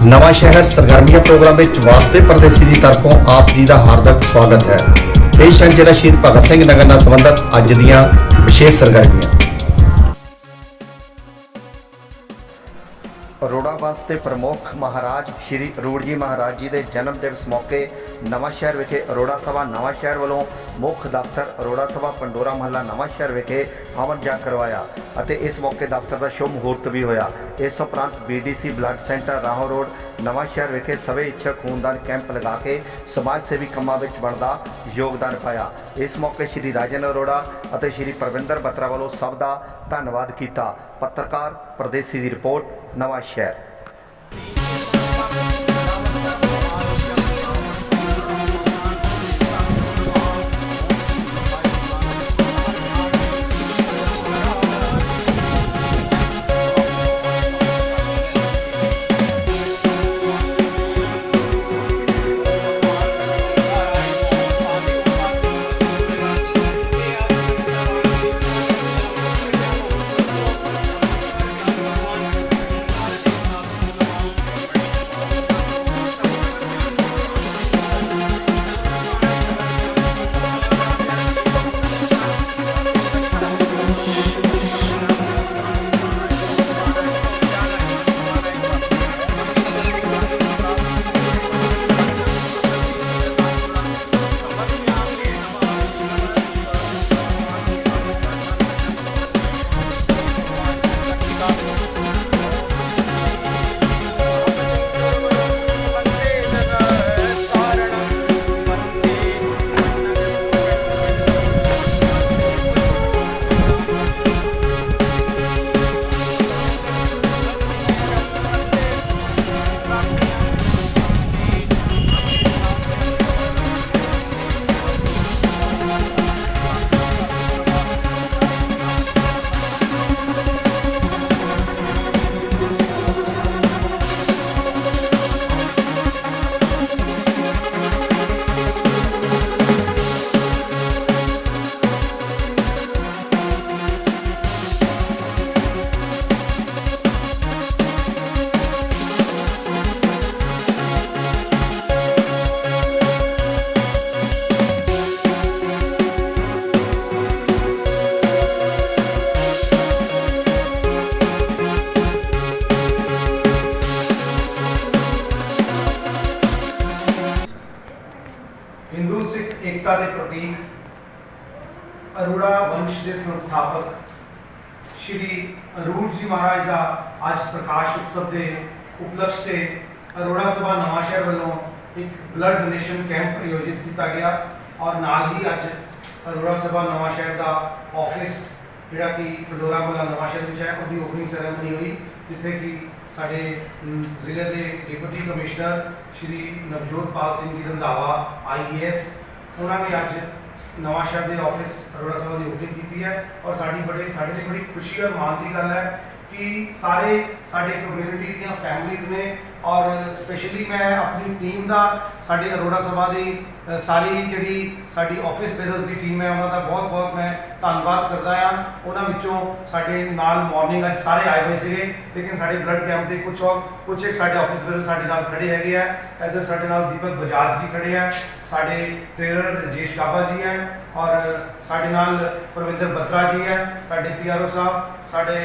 नवा शहर सरगर्मियां प्रोग्राम में वास्ते परदेसी की तरफों आप जी का हार्दिक स्वागत है। पेश हैं जिला शहीद भगत सिंह नगर नाल संबंधित अज दियां विशेष सरगर्मियां। अरोड़ा वास्ते प्रमुख महाराज श्री अरूड़ जी महाराज जी के जन्म दिवस मौके नवा शहर विखे अरोड़ा सभा नवा शहर वालों मुख दफ्तर अरोड़ा सभा पंडोरा महला नवा शहर विखे हवन जाग करवाया और इस मौके दफ्तर का शुभ मुहूर्त भी होया। इस उपरंत BDC ब्लड सेंटर राहो रोड नवा शहर विखे सभी इच्छुक खूनदान कैंप लगा के समाज सेवी कामों में बनता योगदान पाया। इस मौके श्री राजन अरोड़ा और श्री परविंदर बत्रा वालों सब का धन्यवाद किया। पत्रकार परदेसी की रिपोर्ट नवा शहर। हिंदू सिख एकता के प्रतीक अरोड़ा वंश के संस्थापक श्री अरूड़ जी महाराज का अज प्रकाश उत्सव के उपलक्ष्य से अरोड़ा सभा नवा शहर वालों एक ब्लड डोनेशन कैंप आयोजित किया गया और नाल ही अज अरोड़ा सभा नवा शहर का ऑफिस जोड़ा कि पंडोरा महला नवा शहर में है उसकी ओपनिंग सैरेमनी हुई जिथे कि साढ़े जिले के deputy commissioner Shri Navjot Pal Singh ji Randhawa IAS उन्होंने अज नवा शहर के ऑफिस अरोड़ा सभा की ओपनिंग की है और साढ़े लिए बड़ी खुशी और मान की गल है कि सारे साढ़े कम्यूनिटी दी फैमिलीज़ ने और स्पेशली मैं अपनी टीम का साढ़े अरोड़ा सभा की सारी जी साड़ी ऑफिस बेरर्स की टीम है उन्होंने बहुत बहुत मैं धन्यवाद करता हाँ। उन्होंने साढ़े नाल मॉर्निंग अज सारे आए हुए थे लेकिन साढ़े ब्लड कैंप के कुछ एक साढ़े ऑफिस बेरर साढ़े नाल खड़े है। इधर साढ़े नाल दीपक बजाज जी खड़े हैं, साढ़े ट्रेनर राजेश गाबा जी हैं और साढ़े नाल परविंदर बत्रा जी है, साढ़े PRO साहब, साढ़े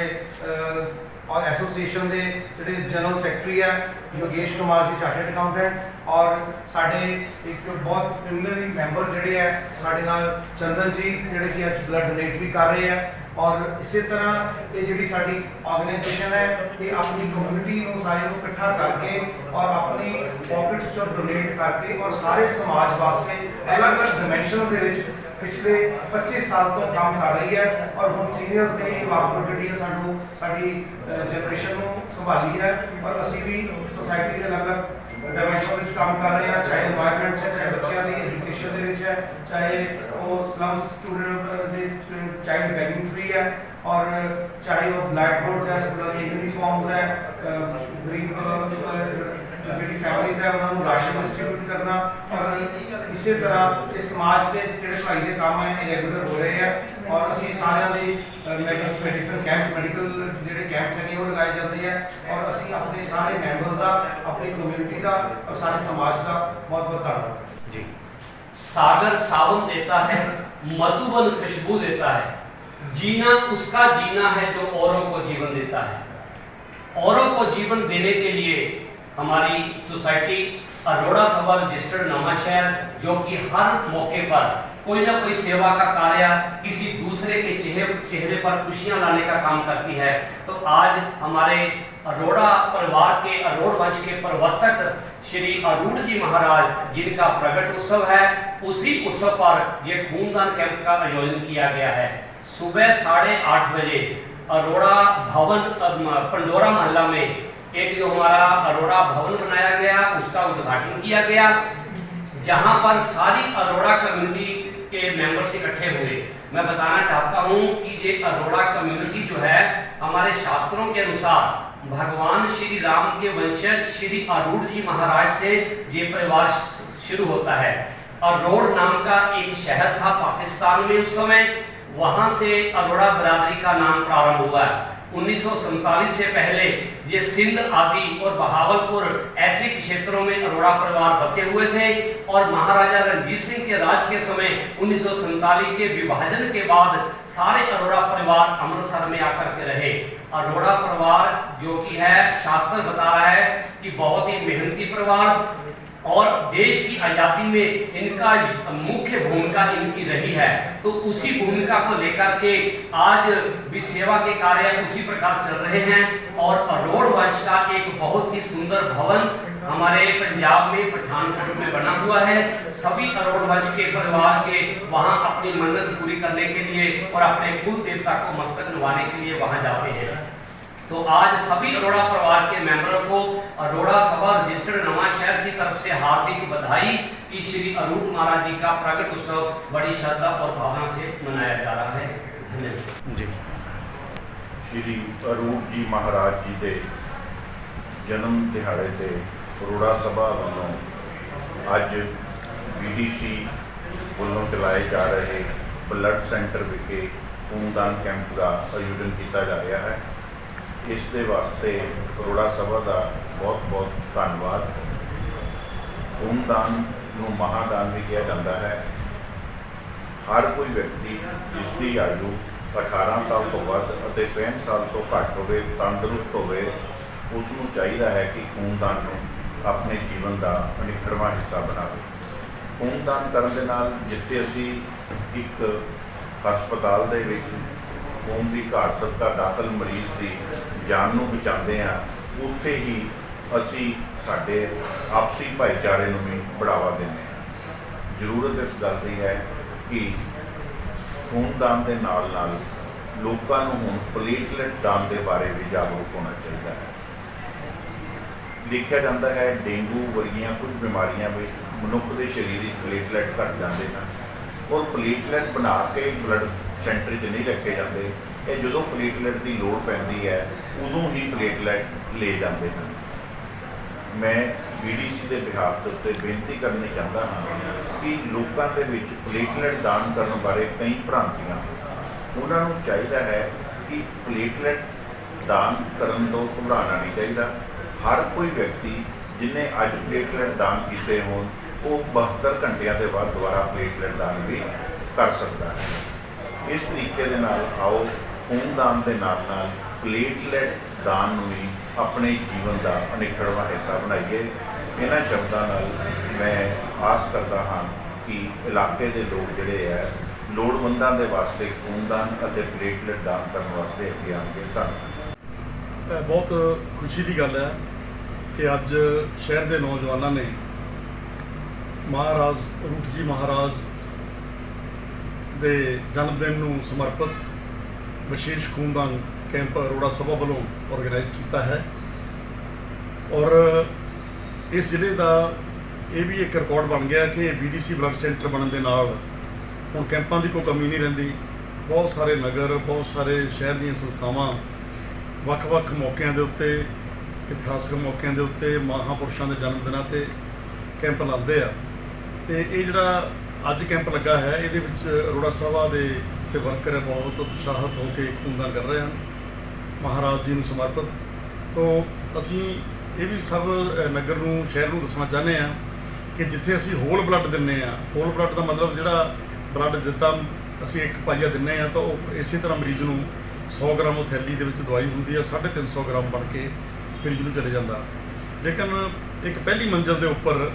और एसोसीएशन के जोड़े जनरल सैकटरी है योगेश कुमार जी चार्टर्ड अकाउंटेंट और साढ़े एक बहुत प्रिलिमिनरी मैंबर जोड़े है साढ़े नाल चंदन जी जोड़े कि अज ब्लड डोनेट भी कर रहे हैं। और इस तरह ये जी साड़ी ऑर्गेनाइजेशन है ये अपनी कम्यूनिटी को सारे को इकट्ठा करके और अपनी पॉकेट्स जो डोनेट करके और सारे समाज वास्ते अलग अलग डिमेंशन के पिछले 25 साल तो काम कर रही है और हम सीनियर्स ने ये वाकआउट जी सानू साड़ी जनरेशन को संभाली है और असी भी सोसाइटी के अलग अलग डायमेंशन काम कर रहे हैं, चाहे एनवायरनमेंट है, चाहे बच्चों की एजुकेशन है, चाहे वो slum student child bagging free है और चाहे वो ब्लैक बोर्ड्स है, स्कूलों की यूनीफॉर्म्स है, गरीब जी फैमिलीज है उन्होंने राशन डिस्ट्रीब्यूट करना और इसी तरह इस समाज के जो भाई के काम है रेगूलर हो रहे हैं ਔਰ ਅਸੀਂ ਸਾਰਿਆਂ ਦੇ ਮੈਡੀਸਨ ਕੈਂਪਸ ਮੈਡੀਕਲ ਜਿਹੜੇ ਕੈਂਪਸ ਹੈਗੇ ਉਹ ਲਗਾਏ ਜਾਂਦੇ ਆ ਔਰ ਅਸੀਂ ਆਪਣੇ ਸਾਰੇ ਮੈਂਬਰਸ ਦਾ ਆਪਣੀ ਕਮਿਊਨਿਟੀ ਦਾ ਔਰ ਸਾਰੇ ਸਮਾਜ ਦਾ ਬਹੁਤ ਬਹੁਤ ਧੰਨਵਾਦ ਜੀ। सागर सावन देता है, मधुबन खुशबू देता है, जीना उसका जीना है जो औरों को जीवन देता है। औरों को जीवन देने के लिए हमारी सोसाइटी अरोड़ा सभा रजिस्टर्ड नवांशहर जो कि हर मौके पर कोई ना कोई सेवा का कार्य किसी दूसरे के चेहरे पर खुशियां लाने का काम करती है। तो आज हमारे अरोड़ा परिवार के अरोड़ वंश के प्रवर्तक श्री अरूढ़ जी महाराज जिनका प्रगट उत्सव है, उसी उत्सव पर यह खूनदान कैंप का आयोजन किया गया है। सुबह 8:30 बजे अरोड़ा भवन पंडोरा मोहल्ला में एक जो हमारा अरोड़ा भवन बनाया गया उसका उद्घाटन किया गया, जहां पर सारी अरोड़ा कम्युनिटी के मेंबर्स इकट्ठे हुए। मैं बताना चाहता हूं कि ये अरोड़ा कम्युनिटी जो है हमारे शास्त्रों के अनुसार भगवान श्री राम के वंशज श्री अरूढ़ जी महाराज से ये परिवार शुरू होता है। अरोड़ नाम का एक शहर था पाकिस्तान में उस समय, वहां से अरोड़ा बरादरी का नाम प्रारंभ हुआ। 1947 से पहले ये सिंध आदि और बहावलपुर ऐसे क्षेत्रों में अरोड़ा परिवार बसे हुए थे और महाराजा रणजीत सिंह के राज के समय 1947 के विभाजन के बाद सारे अरोड़ा परिवार अमृतसर में आकर के रहे। अरोड़ा परिवार जो कि है शास्त्र बता रहा है कि बहुत ही मेहनती परिवार और देश की आज़ादी में इनका मुख्य भूमिका इनकी रही है। तो उसी भूमिका को लेकर के आज भी सेवा के कार्य उसी प्रकार चल रहे हैं और अरोड़ वंश का एक बहुत ही सुंदर भवन हमारे पंजाब में पठानकोट में बना हुआ है। सभी अरोड़ वंश के परिवार के वहां अपनी मन्नत पूरी करने के लिए और अपने कुल देवता को मस्तक नवाने के लिए वहां जाते हैं। तो आज सभी अरोड़ा परिवार के मेंबरों को अरोड़ा सभा रजिस्टर्ड नवांशहर की तरफ से हार्दिक बधाई कि श्री अरूढ़ महाराज जी का प्रगट उत्सव बड़ी श्रद्धा और भावना से मनाया जा रहा है। धन्यवाद जी। श्री अरूढ़ जी महाराज जी के जन्म दिहाड़े ते अरोड़ा सभा वालों अज BDC वालों चलाए जा रहे ब्लड सेंटर विखे खूनदान कैंप का आयोजन किया जा रहा है। इस दे वास्ते अरोड़ा सभा का बहुत बहुत धन्यवाद। खूनदान नूं महादान भी कहा जाता है। हर कोई व्यक्ति जिसकी आयु 18 साल तो वध अते 65 साल तो घट होवे, तंदुरुस्त होवे, उसनूं चाहिदा है कि खूनदान नूं अपने जीवन का अनिखड़वां हिस्सा बनावे। खूनदान करन दे नाल जिथे असी एक हस्पताल दे विच खून की घाट सदका दाखल मरीज की जान नूं बचाते हैं, उत्थे ही असी साडे आपसी भाईचारे नूं भी बढ़ावा देंगे हैं। जरूरत इस गल की है कि खूनदान के नाल नाल लोकां नूं हुण प्लेटलेट दान के बारे भी जागरूक होना चाहिए है। देखा जाता है डेंगू वर्गियां कुछ बीमारियां में मनुख के शरीर में प्लेटलेट घट जाते हैं और प्लेटलेट बना के ब्लड सेंटर च नहीं रखे जाते। ये जो प्लेटलेट की लोड़ पैंदी है उदों ही प्लेटलेट ले जाते हैं। मैं BDC के बिहाफ के उत्ते बेनती करनी चाहता हाँ कि लोगों के विच प्लेटलेट दान करने बारे कई भ्रांतियां हैं। उन्होंने चाहिए है कि प्लेटलेट दान करने तो घबराना नहीं चाहिए। हर कोई व्यक्ति जिन्हें अज प्लेटलेट दान किए हों वो 72 घंटिया के बाद दोबारा प्लेटलेट दान भी कर सकता है। इस तरीके दे नाल आओ खूनदान के नाल नाल प्लेटलेट दान नूं भी अपने जीवन का अनिखड़वां हिस्सा बनाइए। इन्हां शब्दां नाल मैं आस करता हाँ कि इलाके के लोग जिहड़े है लोड़वंदां दे वास्ते खूनदान अते प्लेटलेट दान करने वास्ते अगे आउणगे। धन्नवाद। बहुत खुशी की गल है कि अज शहर के नौजवानों ने महाराज अरूढ़ जी महाराज के जन्मदिन नूं समर्पित विशेष खूनदान कैंप अरोड़ा सभा वालों ऑर्गेनाइज किया है और इस जिले का ये भी एक रिकॉर्ड बन गया कि BDC ब्लड सेंटर बनने के नाल हुण कैंपों की कोई कमी नहीं रहिंदी। बहुत सारे नगर बहुत सारे शहर दी संस्थावां ਵੱਖ-ਵੱਖ मौकों के उत्ते इतिहासक मौकों के उत्ते महापुरुषों के जन्मदिनों ते कैंप लाते हैं। तो ये जिहड़ा अज कैंप लगा है ये अरोड़ा सभा के ਤੇ ਵਰਕਰ ਹੈ ਬਹੁਤ ਉਤਸ਼ਾਹਿਤ ਹੋ ਕੇ ਖੂਨਦਾਨ ਕਰ ਰਹੇ ਹਨ ਮਹਾਰਾਜ ਜੀ ਨੂੰ ਸਮਰਪਿਤ। ਤੋਂ ਅਸੀਂ ਇਹ ਵੀ ਸਭ ਨਗਰ ਨੂੰ, ਸ਼ਹਿਰ ਨੂੰ ਦੱਸਣਾ ਚਾਹੁੰਦੇ ਹਾਂ ਕਿ ਜਿੱਥੇ ਅਸੀਂ ਹੋਲ ਬਲੱਡ ਦਿੰਦੇ ਹਾਂ, ਹੋਲ ਬਲੱਡ ਦਾ ਮਤਲਬ ਜਿਹੜਾ ਬਲੱਡ ਦਿੱਤਾ ਅਸੀਂ ਇੱਕ ਪਾਈਆ ਦਿੰਦੇ ਹਾਂ ਤਾਂ ਉਹ ਇਸੇ ਤਰ੍ਹਾਂ ਮਰੀਜ਼ ਨੂੰ 100 ਗ੍ਰਾਮ ਉਹ ਥੈਲੀ ਦੇ ਵਿੱਚ ਦਵਾਈ ਹੁੰਦੀ ਹੈ, 350 ਗ੍ਰਾਮ ਬਣ ਕੇ ਮਰੀਜ਼ ਨੂੰ ਚਲੇ ਜਾਂਦਾ। ਲੇਕਿਨ ਇੱਕ ਪਹਿਲੀ ਮੰਜ਼ਿਲ ਦੇ ਉੱਪਰ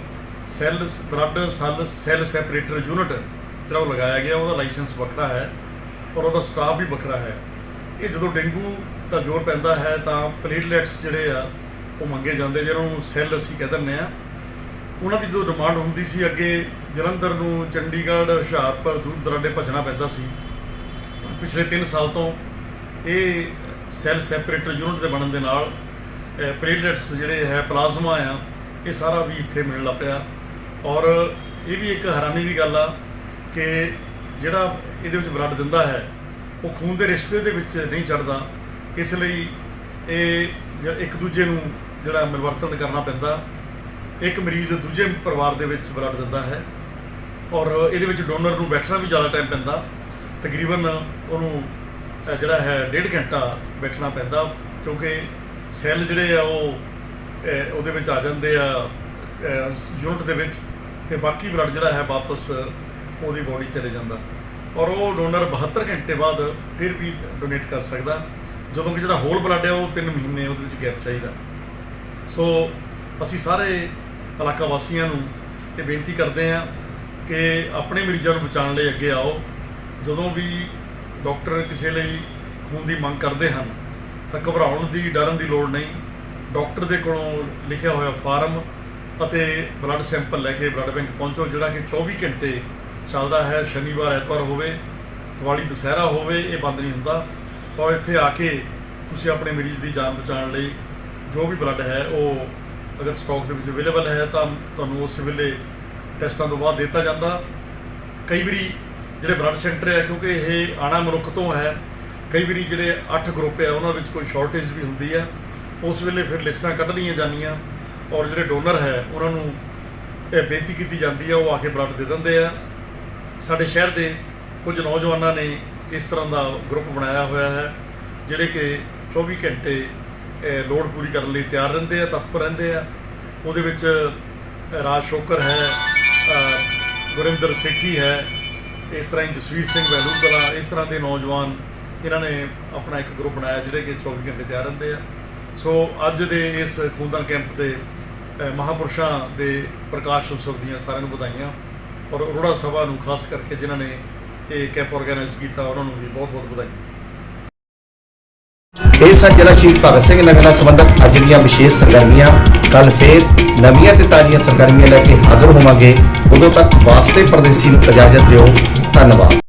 ਬਲੱਡ ਸੈੱਲ ਸੈਪਰੇਟਰ ਯੂਨਿਟ ਜਿਹੜਾ ਉਹ ਲਗਾਇਆ ਗਿਆ, ਉਹਦਾ ਲਾਇਸੈਂਸ ਵੱਖਰਾ ਹੈ ਔਰ ਉਹਦਾ ਸਟਾਫ ਵੀ ਵੱਖਰਾ ਹੈ। ਇਹ ਜਦੋਂ ਡੇਂਗੂ ਦਾ ਜ਼ੋਰ ਪੈਂਦਾ ਹੈ ਤਾਂ ਪਲੇਟਲੈਟਸ ਜਿਹੜੇ ਆ ਉਹ ਮੰਗੇ ਜਾਂਦੇ, ਜਿਹਨਾਂ ਨੂੰ ਸੈੱਲ ਅਸੀਂ ਕਹਿ ਦਿੰਦੇ ਹਾਂ। ਉਹਨਾਂ ਦੀ ਜੋ ਡਿਮਾਂਡ ਹੁੰਦੀ ਸੀ ਅੱਗੇ ਜਲੰਧਰ ਨੂੰ, ਚੰਡੀਗੜ੍ਹ, ਹੁਸ਼ਿਆਰਪੁਰ ਦੂਰ ਦਰਾਡੇ ਭੱਜਣਾ ਪੈਂਦਾ ਸੀ। ਪਿਛਲੇ 3 ਸਾਲ ਤੋਂ ਇਹ ਸੈੱਲ ਸੈਪਰੇਟਰ ਯੂਨਿਟ ਦੇ ਬਣਨ ਦੇ ਨਾਲ ਪਲੇਟਲੈਟਸ ਜਿਹੜੇ ਹੈ, ਪਲਾਜ਼ਮਾ ਆ, ਇਹ ਸਾਰਾ ਵੀ ਇੱਥੇ ਮਿਲਣ ਲੱਗ ਪਿਆ। ਔਰ ਇਹ ਵੀ ਇੱਕ ਹੈਰਾਨੀ ਦੀ ਗੱਲ ਆ ਕਿ ਜਿਹੜਾ ਇਹਦੇ ਵਿੱਚ ਬਲੱਡ ਦਿੰਦਾ ਹੈ ਉਹ ਖੂਨ ਦੇ ਰਿਸ਼ਤੇ ਦੇ ਵਿੱਚ ਨਹੀਂ ਚੜ੍ਹਦਾ, ਇਸ ਲਈ ਇਹ ਇੱਕ ਦੂਜੇ ਨੂੰ ਜਿਹੜਾ ਮਿਲਵਰਤਨ ਕਰਨਾ ਪੈਂਦਾ। ਇੱਕ ਮਰੀਜ਼ ਦੂਜੇ ਪਰਿਵਾਰ ਦੇ ਵਿੱਚ ਬਲੱਡ ਦਿੰਦਾ ਹੈ ਔਰ ਇਹਦੇ ਵਿੱਚ ਡੋਨਰ ਨੂੰ ਬੈਠਣਾ ਵੀ ਜ਼ਿਆਦਾ ਟਾਈਮ ਪੈਂਦਾ, ਤਕਰੀਬਨ ਉਹਨੂੰ ਜਿਹੜਾ ਹੈ 1.5 ਘੰਟਾ ਬੈਠਣਾ ਪੈਂਦਾ, ਕਿਉਂਕਿ ਸੈੱਲ ਜਿਹੜੇ ਆ ਉਹ ਉਹਦੇ ਵਿੱਚ ਆ ਜਾਂਦੇ ਆ ਯੂਨਿਟ ਦੇ ਵਿੱਚ, ਤੇ ਬਾਕੀ ਬਲੱਡ ਜਿਹੜਾ ਹੈ ਵਾਪਸ ਉਹਦੀ ਬੋਡੀ ਚਲੇ ਜਾਂਦਾ ਔਰ ਉਹ ਡੋਨਰ 72 ਘੰਟੇ ਬਾਅਦ ਫਿਰ ਵੀ ਡੋਨੇਟ ਕਰ ਸਕਦਾ, ਜਦੋਂ ਕਿ ਜਿਹੜਾ ਹੋਲ ਬਲੱਡ ਹੈ ਉਹ 3 ਮਹੀਨੇ ਉਹਦੇ ਵਿੱਚ ਗੈਪ ਚਾਹੀਦਾ। ਸੋ ਅਸੀਂ ਸਾਰੇ ਇਲਾਕਾ ਵਾਸੀਆਂ ਨੂੰ ਇਹ ਬੇਨਤੀ ਕਰਦੇ ਹਾਂ ਕਿ ਆਪਣੇ ਮਰੀਜ਼ਾਂ ਨੂੰ ਬਚਾਉਣ ਲਈ ਅੱਗੇ ਆਓ। ਜਦੋਂ ਵੀ ਡਾਕਟਰ ਕਿਸੇ ਲਈ ਖੂਨ ਦੀ ਮੰਗ ਕਰਦੇ ਹਨ ਤਾਂ ਘਬਰਾਉਣ ਦੀ, ਡਰਨ ਦੀ ਲੋੜ ਨਹੀਂ। ਡਾਕਟਰ ਦੇ ਕੋਲੋਂ ਲਿਖਿਆ ਹੋਇਆ ਫਾਰਮ ਅਤੇ ਬਲੱਡ ਸੈਂਪਲ ਲੈ ਕੇ ਬਲੱਡ ਬੈਂਕ ਪਹੁੰਚੋ, ਜਿਹੜਾ ਕਿ 24 ਘੰਟੇ ਚੱਲਦਾ ਹੈ। ਸ਼ਨੀਵਾਰ ਐਤਵਾਰ ਹੋਵੇ, ਦੀਵਾਲੀ ਦੁਸਹਿਰਾ ਹੋਵੇ, ਇਹ ਬੰਦ ਨਹੀਂ ਹੁੰਦਾ। ਔਰ ਇੱਥੇ ਆ ਕੇ ਤੁਸੀਂ ਆਪਣੇ ਮਰੀਜ਼ ਦੀ ਜਾਨ ਬਚਾਉਣ ਲਈ ਜੋ ਵੀ ਬਲੱਡ ਹੈ ਉਹ ਅਗਰ ਸਟਾਕ ਦੇ ਵਿੱਚ ਅਵੇਲੇਬਲ ਹੈ ਤਾਂ ਤੁਹਾਨੂੰ ਉਸ ਵੇਲੇ ਟੈਸਟਾਂ ਤੋਂ ਬਾਅਦ ਦਿੱਤਾ ਜਾਂਦਾ। ਕਈ ਵਾਰੀ ਜਿਹੜੇ ਬਲੱਡ ਸੈਂਟਰ ਹੈ, ਕਿਉਂਕਿ ਇਹ ਆਣਾ ਮਨੁੱਖ ਤੋਂ ਹੈ, ਕਈ ਵਾਰੀ ਜਿਹੜੇ 8 ਗਰੁੱਪ ਹੈ ਉਹਨਾਂ ਵਿੱਚ ਕੋਈ ਸ਼ਾਰਟੇਜ ਵੀ ਹੁੰਦੀ ਹੈ, ਉਸ ਵੇਲੇ ਫਿਰ ਲਿਸਟਾਂ ਕੱਢ ਲਈਆਂ ਜਾਂਦੀਆਂ ਔਰ ਜਿਹੜੇ ਡੋਨਰ ਹੈ ਉਹਨਾਂ ਨੂੰ ਇਹ ਬੇਨਤੀ ਕੀਤੀ ਜਾਂਦੀ ਹੈ, ਉਹ ਆ ਕੇ ਬਲੱਡ ਦੇ ਦਿੰਦੇ ਆ। ਸਾਡੇ ਸ਼ਹਿਰ ਦੇ ਕੁਝ ਨੌਜਵਾਨਾਂ ਨੇ ਇਸ ਤਰ੍ਹਾਂ ਦਾ ਗਰੁੱਪ ਬਣਾਇਆ ਹੋਇਆ ਹੈ, ਜਿਹੜੇ ਕਿ 24 ਘੰਟੇ ਲੋੜ ਪੂਰੀ ਕਰਨ ਲਈ ਤਿਆਰ ਰਹਿੰਦੇ ਆ, ਤਤਪਰ ਰਹਿੰਦੇ ਆ। ਉਹਦੇ ਵਿੱਚ ਰਾਜ ਸ਼ੋਕਰ ਹੈ, ਗੁਰਿੰਦਰ ਸੇਠੀ ਹੈ, ਇਸ ਤਰ੍ਹਾਂ ਹੀ ਜਸਵੀਰ ਸਿੰਘ ਵੈਲੂ ਕਲਾਂ, ਇਸ ਤਰ੍ਹਾਂ ਦੇ ਨੌਜਵਾਨ ਇਹਨਾਂ ਨੇ ਆਪਣਾ ਇੱਕ ਗਰੁੱਪ ਬਣਾਇਆ ਜਿਹੜੇ ਕਿ 24 ਘੰਟੇ ਤਿਆਰ ਰਹਿੰਦੇ ਆ। ਸੋ ਅੱਜ ਦੇ ਇਸ ਖੂਨਦਾਨ ਕੈਂਪ ਦੇ ਮਹਾਂਪੁਰਸ਼ਾਂ ਦੇ ਪ੍ਰਕਾਸ਼ ਉਤਸਵ ਦੀਆਂ ਸਾਰਿਆਂ ਨੂੰ ਵਧਾਈਆਂ ਔਰ ਅਰੋੜਾ ਸਭਾ ਨੂੰ ਖਾਸ ਕਰਕੇ ਜਿਨ੍ਹਾਂ ਨੇ ਇਹ ਕੈਂਪ ਆਰਗੇਨਾਈਜ਼ ਕੀਤਾ ਉਹਨਾਂ ਨੂੰ ਵੀ ਬਹੁਤ ਬਹੁਤ ਵਧਾਈਆਂ। ਇਹ ਸਨ ਜ਼ਿਲ੍ਹਾ ਸ਼ਹੀਦ ਭਗਤ ਸਿੰਘ ਨਗਰ ਨਾਲ ਸੰਬੰਧਿਤ ਅੱਜ ਦੀਆਂ ਵਿਸ਼ੇਸ਼ ਸਰਗਰਮੀਆਂ। ਕੱਲ੍ਹ ਫੇਰ ਨਵੀਆਂ ਤੇ ਤਾਜ਼ੀਆਂ ਸਰਗਰਮੀਆਂ ਲੈ ਕੇ ਹਾਜ਼ਰ ਹੋਵਾਂਗੇ। ਉਦੋਂ ਤੱਕ ਵਾਸਤੇ ਪਰਦੇਸੀ ਨੂੰ ਇਜਾਜ਼ਤ ਦਿਓ। ਧੰਨਵਾਦ।